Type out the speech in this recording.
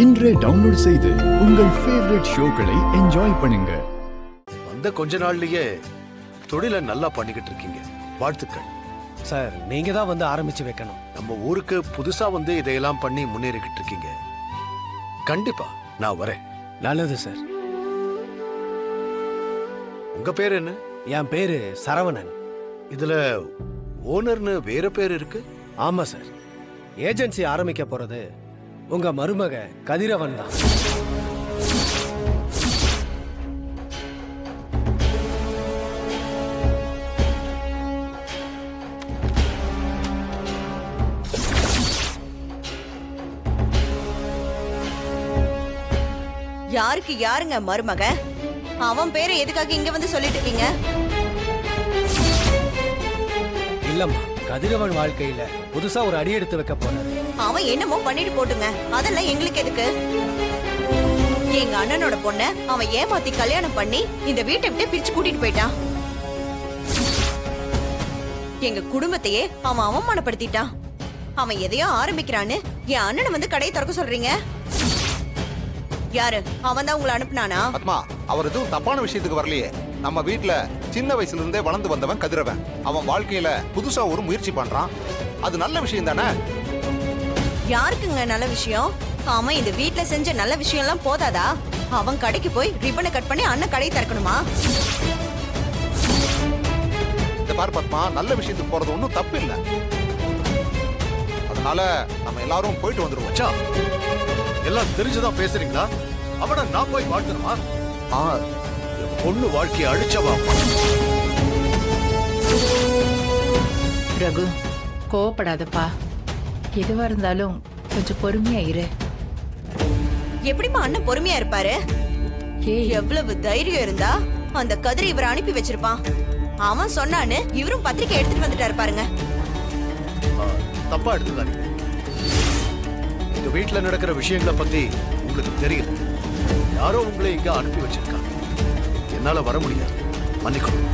இன்றே டவுன்லோட் செய்து உங்கள் ஃபேவரட் ஷோக்களை என்ஜாய் பண்ணுங்க. வந்த கொஞ்ச நாள்லயே தொழிலை நல்லா பண்ணிக்கிட்டு இருக்கீங்க, வாழ்த்துக்கள் சார். நீங்க தான் வந்து ஆரம்பிச்சு வைக்கணும். நம்ம ஊருக்கு புதுசா வந்து இதையெல்லாம் பண்ணி முன்னேறிக்கிட்டு இருக்கீங்க. கண்டிப்பா நான் வரேன். நல்லது சார். உங்க பேர் என்ன? என் பேரு சரவணன். இதுல ஓனர்னு வேற பேர் இருக்கு? ஆமா சார். ஏஜென்சி ஆரம்பிக்க போறது உங்க மருமக கதிரவன் தான். யாருக்கு யாருங்க மருமக? அவன் பேரை எதுக்காக இங்க வந்து சொல்லிட்டு இருக்கீங்க? இல்லம்மா, கதிரவன் வாழ்க்கையில புதுசா ஒரு அடி எடுத்து வைக்க போறாரு. அவன் என்னமோ பண்ணிட்டு போட்டுங்க, அதெல்லாம் எங்களுக்கு எதுக்கு? எங்க அண்ணனோட பொண்ண அவன் ஏமாத்தி கல்யாணம் பண்ணி இந்த வீட்டை விட்டு பிரிச்சு கூட்டிட்டு போயிட்டான். எங்க குடும்பத்தையே அவன் அவமானப்படுத்திட்டான். அவன் எதையோ ஆரம்பிக்கிறான்னு என் அண்ணனை வந்து கடையை திறக்க சொல்றீங்க? யாரு அவன் தான் உங்களை அனுப்புனானா? பத்மா, அவர் எதுவும் தப்பான விஷயத்துக்கு வரலையே. நம்ம வீட்டுல சின்ன வயசுல இருந்தே வளர்ந்து வந்தவன் கதிரவன். அவன் வாழ்க்கையில புதுசா ஒரு முயற்சி பண்றான். அது நல்ல விஷயம் தானே? யாருக்குங்க நல்ல விஷயம்? அவன் இந்த வீட்ல செஞ்ச நல்ல விஷயம் எல்லாம் போதாதா? அவன் கடைக்கு போய் ரிப்பனை கட் பண்ணி அண்ணன் கடையை திறக்கணுமா? இந்த பார் பத்மா, நல்ல விஷயத்துக்கு போறது ஒன்றும் தப்பு இல்லை. அதனால நம்ம எல்லாரும் போயிட்டு வந்துருவோம். மச்சான், எல்லாம் தெரிஞ்சுதான் பேசுறீங்களா? அவனை நான் போய் வாழ்த்தணுமா? என் பொண்ணு வாழ்க்கையை அழிச்சவா. ரகு, கோவப்படாதப்பா. எதுவா இருந்தாலும் கொஞ்சம் பொறுமையா இரு. எப்படிமா அண்ணன் பொறுமையா இருப்பாரு? எவ்வளவு தைரியம் இருந்தா அந்த கதிரை இவரை அனுப்பி வச்சிருப்பான். அவன் சொன்னான்னு இவரும் பத்திரிக்கை எடுத்துட்டு வந்துட்டாரு பாருங்க. தப்பா எடுத்துக்காதீங்க. எங்க வீட்டுல நடக்கிற விஷயங்களை பத்தி உங்களுக்கு தெரியல. யாரோ உங்களை இங்க அனுப்பி வச்சிருக்காங்க. என்னால வர முடியாது, மன்னிக்கணும்.